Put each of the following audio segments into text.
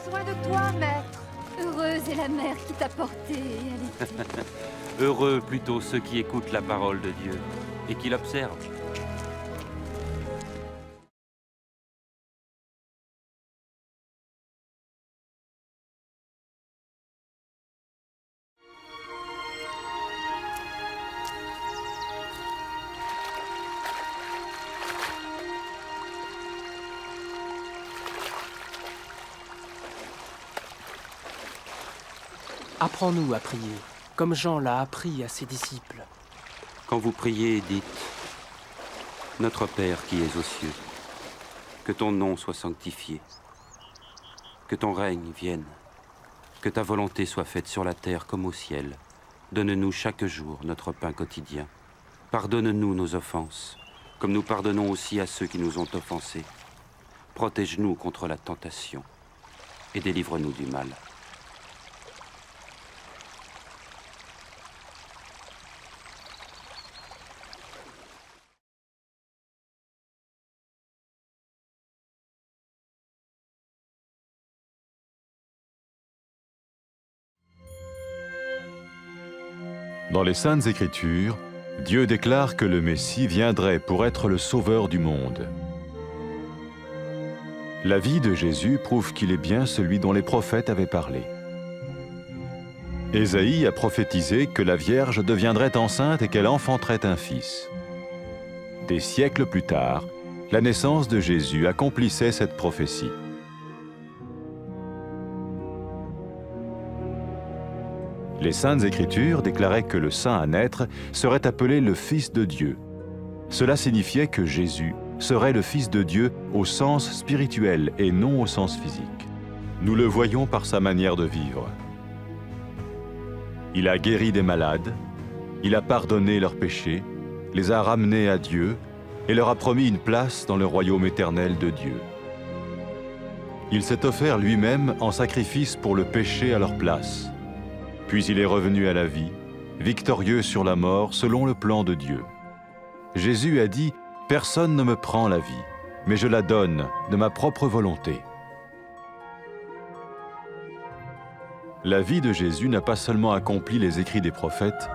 besoin de toi, maître. Heureuse est la mère qui t'a porté et allaitée. Heureux plutôt ceux qui écoutent la parole de Dieu et qui l'observent. Apprends-nous à prier, comme Jean l'a appris à ses disciples. Quand vous priez, dites « Notre Père qui es aux cieux, que ton nom soit sanctifié, que ton règne vienne, que ta volonté soit faite sur la terre comme au ciel. Donne-nous chaque jour notre pain quotidien. Pardonne-nous nos offenses, comme nous pardonnons aussi à ceux qui nous ont offensés. Protège-nous contre la tentation et délivre-nous du mal. » Dans les Saintes Écritures, Dieu déclare que le Messie viendrait pour être le sauveur du monde. La vie de Jésus prouve qu'il est bien celui dont les prophètes avaient parlé. Ésaïe a prophétisé que la Vierge deviendrait enceinte et qu'elle enfanterait un fils. Des siècles plus tard, la naissance de Jésus accomplissait cette prophétie. Les Saintes Écritures déclaraient que le saint à naître serait appelé le Fils de Dieu. Cela signifiait que Jésus serait le Fils de Dieu au sens spirituel et non au sens physique. Nous le voyons par sa manière de vivre. Il a guéri des malades, il a pardonné leurs péchés, les a ramenés à Dieu et leur a promis une place dans le royaume éternel de Dieu. Il s'est offert lui-même en sacrifice pour le péché à leur place. Puis il est revenu à la vie, victorieux sur la mort selon le plan de Dieu. Jésus a dit « Personne ne me prend la vie, mais je la donne de ma propre volonté. » La vie de Jésus n'a pas seulement accompli les écrits des prophètes,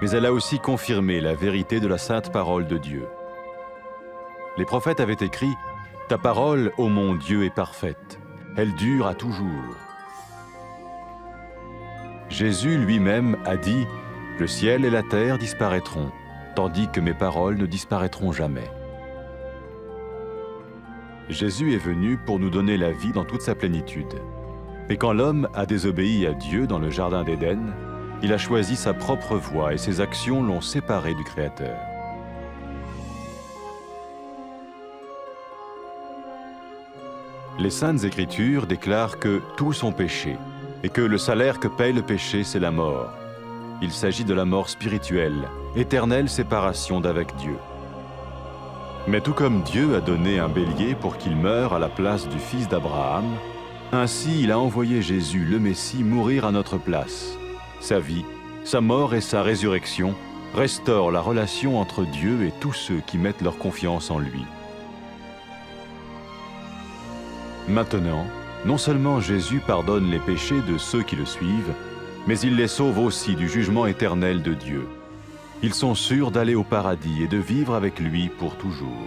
mais elle a aussi confirmé la vérité de la sainte parole de Dieu. Les prophètes avaient écrit « Ta parole, ô mon Dieu, est parfaite, elle dure à toujours. » Jésus lui-même a dit « Le ciel et la terre disparaîtront, tandis que mes paroles ne disparaîtront jamais. » Jésus est venu pour nous donner la vie dans toute sa plénitude. Et quand l'homme a désobéi à Dieu dans le jardin d'Éden, il a choisi sa propre voie et ses actions l'ont séparé du Créateur. Les Saintes Écritures déclarent que tous ont péché et que le salaire que paye le péché, c'est la mort. Il s'agit de la mort spirituelle, éternelle séparation d'avec Dieu. Mais tout comme Dieu a donné un bélier pour qu'il meure à la place du fils d'Abraham, ainsi il a envoyé Jésus, le Messie, mourir à notre place. Sa vie, sa mort et sa résurrection restaurent la relation entre Dieu et tous ceux qui mettent leur confiance en lui. Maintenant, non seulement Jésus pardonne les péchés de ceux qui le suivent, mais il les sauve aussi du jugement éternel de Dieu. Ils sont sûrs d'aller au paradis et de vivre avec lui pour toujours.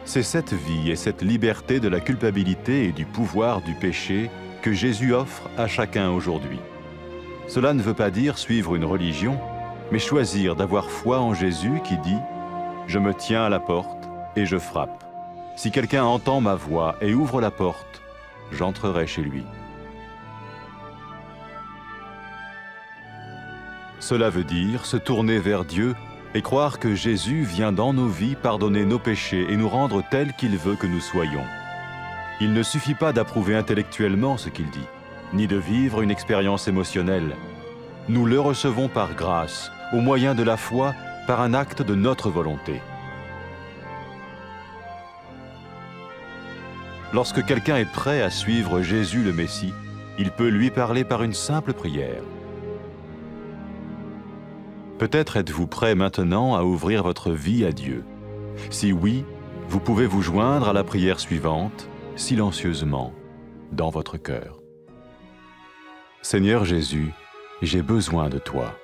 C'est cette vie et cette liberté de la culpabilité et du pouvoir du péché que Jésus offre à chacun aujourd'hui. Cela ne veut pas dire suivre une religion, mais choisir d'avoir foi en Jésus qui dit « Je me tiens à la porte et je frappe. Si quelqu'un entend ma voix et ouvre la porte, j'entrerai chez lui. » Cela veut dire se tourner vers Dieu et croire que Jésus vient dans nos vies pardonner nos péchés et nous rendre tels qu'il veut que nous soyons. Il ne suffit pas d'approuver intellectuellement ce qu'il dit, ni de vivre une expérience émotionnelle. Nous le recevons par grâce, au moyen de la foi, par un acte de notre volonté. Lorsque quelqu'un est prêt à suivre Jésus le Messie, il peut lui parler par une simple prière. Peut-être êtes-vous prêt maintenant à ouvrir votre vie à Dieu. Si oui, vous pouvez vous joindre à la prière suivante, silencieusement. dans votre cœur. Seigneur Jésus, j'ai besoin de toi.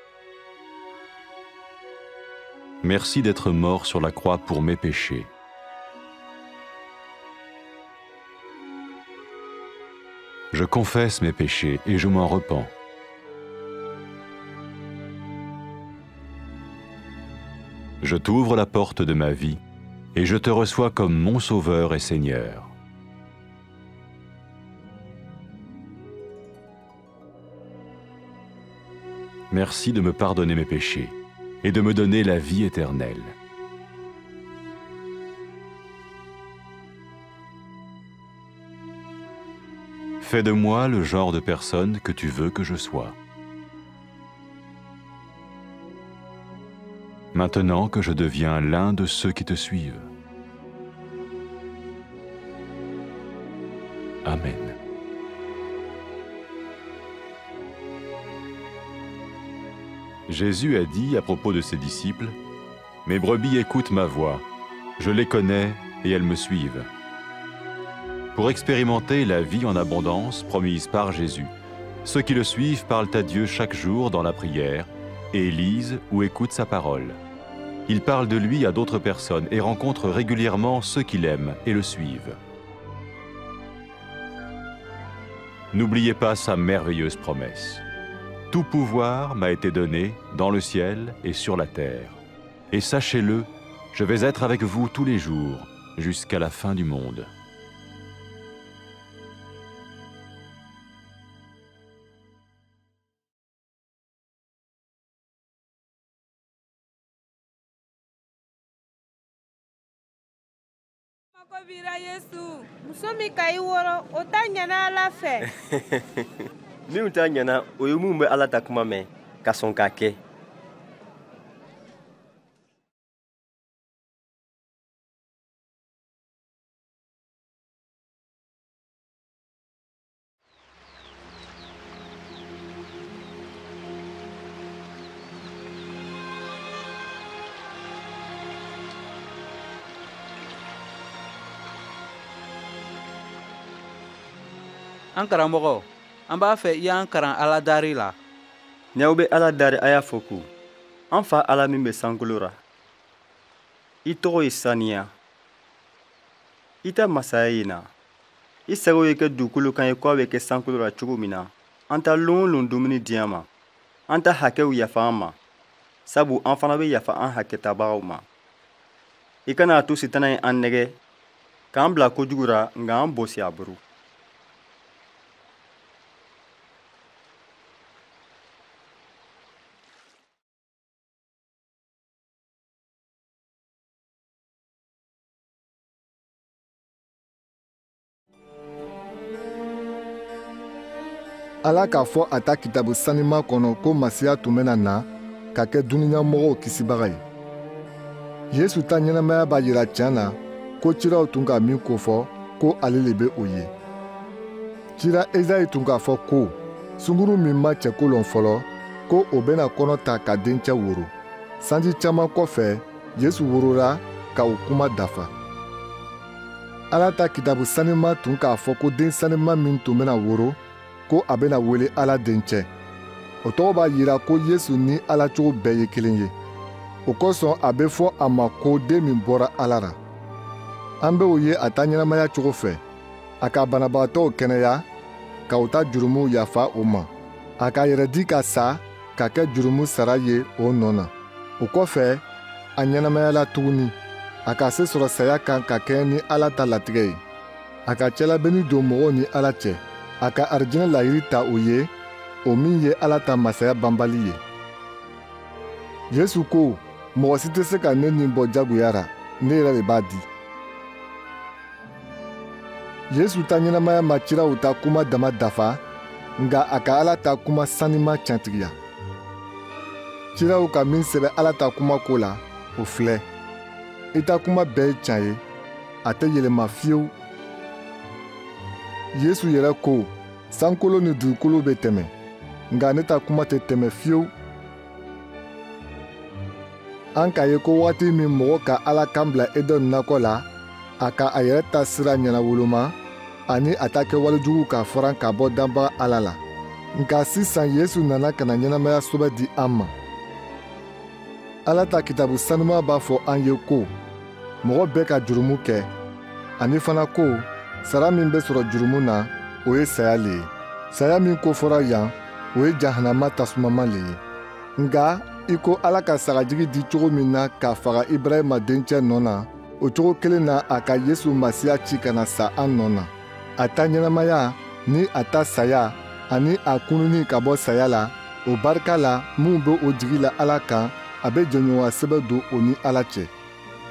Merci d'être mort sur la croix pour mes péchés. Je confesse mes péchés et je m'en repens. Je t'ouvre la porte de ma vie et je te reçois comme mon Sauveur et Seigneur. Merci de me pardonner mes péchés et de me donner la vie éternelle. Fais de moi le genre de personne que tu veux que je sois. Maintenant que je deviens l'un de ceux qui te suivent. Amen. Jésus a dit à propos de ses disciples, « Mes brebis écoutent ma voix, je les connais et elles me suivent. » Pour expérimenter la vie en abondance promise par Jésus, ceux qui le suivent parlent à Dieu chaque jour dans la prière et lisent ou écoutent sa parole. Ils parlent de lui à d'autres personnes et rencontrent régulièrement ceux qui l'aiment et le suivent. N'oubliez pas sa merveilleuse promesse. Tout pouvoir m'a été donné dans le ciel et sur la terre. Et sachez-le, je vais être avec vous tous les jours, jusqu'à la fin du monde. Min t'a ɲɛna o ye mun bɛ Ala ta kuma mɛn ka sɔn k'a kɛ. An karamɔgɔ, an b'a fɛ I y'an karan Ala dari la. N'aw bɛ Ala dari a y'a fɔ ko an fa Ala min bɛ sankolo ra. I tɔgɔ ye saniya. I ta masaya ye na. I sago ye kɛ dugukolo kan ye k'a bɛ kɛ sankolo ra cogo min na. An ta lon o lon dumuni di an ma. An ta hakɛw yafa an ma. Sabu an fana bɛ yafa an hakɛtabagaw ma. I kana a to Sitana ye an nɛgɛ k'an bila kojugu ra nka an bosi a buru. Ala k'a fɔ a ta kitabu sanima kɔnɔ ko Masiya tun bɛna na ka kɛ dunuɲamɔgɔw kisibaga ye. Yesu ta ɲɛnamaya b'a yira tiɲɛ na ko cilaw tun ka min kofɔ ko ale le bɛ o ye. Cila Ezayi tun k'a fɔ ko sunguru min ma cɛkolon fɔlɔ ko o bɛna kɔnɔ ta ka dencɛ woro. Sanji caman kɔfɛ Yesu worora ka o kuma dafa. Ala ta kitabu sanima tun k'a fɔ ko den sanima min tun bɛna woro ko a bɛna wele Ala dencɛ. O tɔgɔ b'a yira ko Yesu ni Ala cogo bɛɛ ye kelen ye. O kosɔn a bɛ fɔ a ma ko den min bɔra Ala ra. An bɛ o ye a ta ɲɛnamaya cogo fɛ. A ka banabagatɔw kɛnɛya, ka o ta jurumuw yafa o ma. A ka yɛrɛ di ka sa, ka kɛ jurumu sara ye o nɔ na. O kɔfɛ, a ɲɛnamayala tuguni. A ka se sɔrɔ saya kan ka kɛɲɛ ni Ala ta latigɛ ye. A ka cɛlabenni don mɔgɔw ni Ala cɛ. A ka arijinɛ layiri ta o ye, o min ye Ala ta masaya banbali ye. Yesu ko, mɔgɔ si tɛ se ka ne nin bɔ jagoya ra, ne yɛrɛ de b'a di. Yesu ta ɲɛnamaya ma cilaw ta kuma dama dafa, nka a ka Ala ta kuma sanima tiɲɛtigiya. Cilaw ka min sɛbɛ Ala ta kuma ko la, o filɛ. I ta kuma bɛɛ ye tiɲɛ ye, a tɛ yɛlɛma fiyewu. Yesu yɛrɛ ko, sankolo ni dugukolo bɛ tɛmɛ, nka ne ta kuma tɛ tɛmɛ fiyewu. An k'a ye ko waati min mɔgɔ ka Ala kan bila Edeni nakɔ la, a ka a yɛrɛ ta sira ɲɛnawoloma, ani a ta kɛ walejugu ka fɔran ka bɔ danbaga Ala la. Nka sisan Yesu nana ka na ɲɛnamaya sɛbɛn di an ma. Ala ta kitabu sanuman b'a fɔ an ye ko mɔgɔ bɛɛ ka jurumu kɛ, ani fana ko sara min bɛ sɔrɔ jurumu na o ye saya le ye. Saya min kofɔra yan o ye jahanama tasumama le ye. Nka i ko Ala ka sagajigi di cogo min na k'a faga Ibrahima dencɛ nɔ na, o cogo kelen na a ka Yesu Masiya ci ka na sa an nɔ na. A ta ɲɛnamaya ni a ta saya ani a kununi ka bɔ saya la, o barika la mun bɛ o jigi la Ala kan, a bɛ jɛɲɔgɔnya sɛbɛn don o ni Ala cɛ.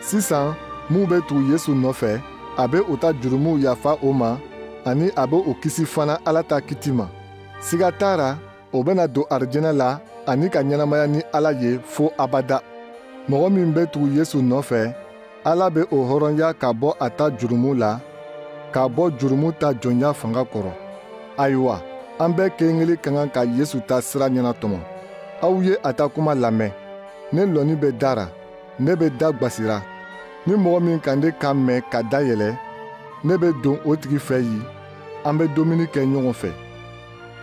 Sisan mun bɛ tugu Yesu nɔfɛ, a bɛ o ta jurumuw yafa o ma, ani a bɛ o kisi fana Ala ta kiti ma. Siga t'a ra, o bɛna don arijɛnɛ la ani ka ɲɛnamaya ni Ala ye fo abada. Mɔgɔ min bɛ tugu Yesu nɔfɛ, Ala bɛ o hɔrɔnya ka bɔ a ta jurumu la, ka bɔ jurumu ta jɔnya fanga kɔrɔ. Ayiwa, an bɛɛ kelen kelen ka kan ka Yesu ta sira ɲɛnatɔmɔ. Aw ye a ta kuma lamɛn. Ne lɔnni bɛ dara, ne bɛ da gbasira. Ni mɔgɔ min ka ne kan mɛn ka dayɛlɛ, ne bɛ don o tigi fɛ yen, an bɛ dumuni kɛ ɲɔgɔn fɛ.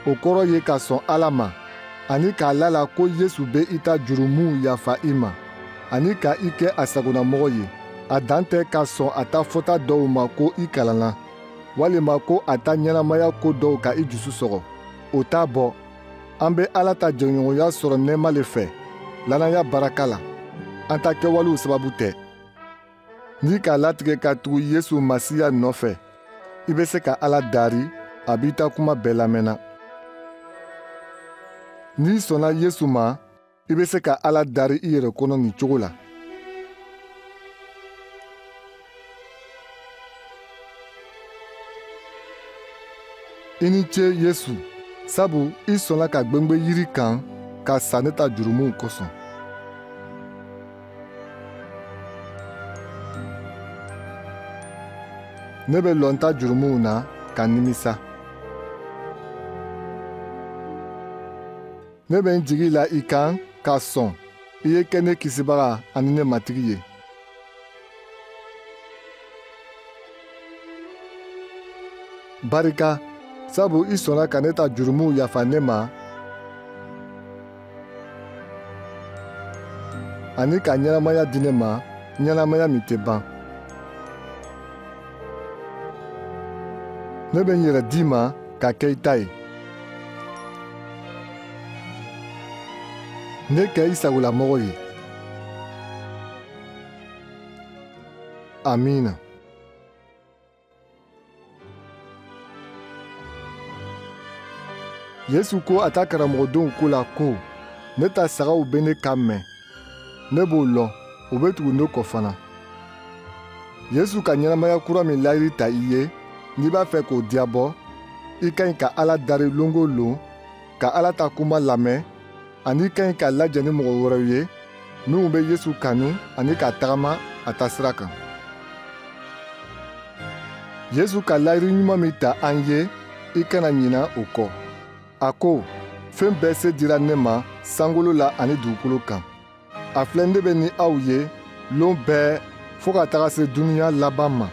O kɔrɔ ye ka sɔn Ala ma, ani k'a lala ko Yesu bɛ i ta jurumuw yafa i ma, ani ka i kɛ a sagonamɔgɔ ye. A dan tɛ ka sɔn a ta fɔta dɔw ma ko i kalanna, walima ko a ta ɲɛnamaya ko dɔw ka i dusu sɔgɔ. O t'a bɔ. An bɛ Ala ta jɛɲɔgɔnya sɔrɔ nɛɛma le fɛ, lannaya baraka la. An ta kɛwalew sababu tɛ. N'i k'a latigɛ ka tugu Yesu Masiya nɔfɛ, i bɛ se ka Ala daari, a b'i ta kuma bɛɛ lamɛnna. N'i sɔnna Yesu ma, i bɛ se ka Ala daari i yɛrɛ kɔnɔ nin cogo la. I ni ce Yesu, sabu i sɔnna ka gwengbe yiri kan ka sa ne ta jurumuw kosɔn. Ne bɛ lɔn ta jurumuw na ka nimisa. Ne bɛ n jigi la i kan ka sɔn i ye kɛ ne kisibaga ani ne matigi ye. Barika, sabu i sɔnna ka ne ta jurumuw yafa ne ma, ani ka ɲɛnamaya di ne ma, ɲɛnamaya min tɛ ban. Ne bɛ n yɛrɛ d'i ma ka kɛ i ta ye. Ne kɛ i sagolamɔgɔ ye. Amiina. Yesu ko a ta karamɔgɔdenw ko la ko ne ta sagaw bɛ ne kan mɛn. Ne b'o lɔn, o bɛ tugu ne kɔ fana. Yesu ka ɲɛnamaya kura min layiri ta i ye, n'i b'a fɛ k'o diyabɔ, i ka ɲi ka Ala dari lon o lon, ka Ala ta kuma lamɛn, ani i ka ɲi ka lajɛ ni mɔgɔ wɛrɛw ye minnu bɛ Yesu kanu ani ka tagama a ta sira kan. Yesu ka layiri ɲuman min ta an ye, i kana ɲina o kɔ. A ko, fɛn bɛɛ se dira ne ma sankolo la ani dugukolo kan. A filɛ ne bɛ ni aw ye lon bɛɛ fɔɔ ka taga se duniɲa laban ma.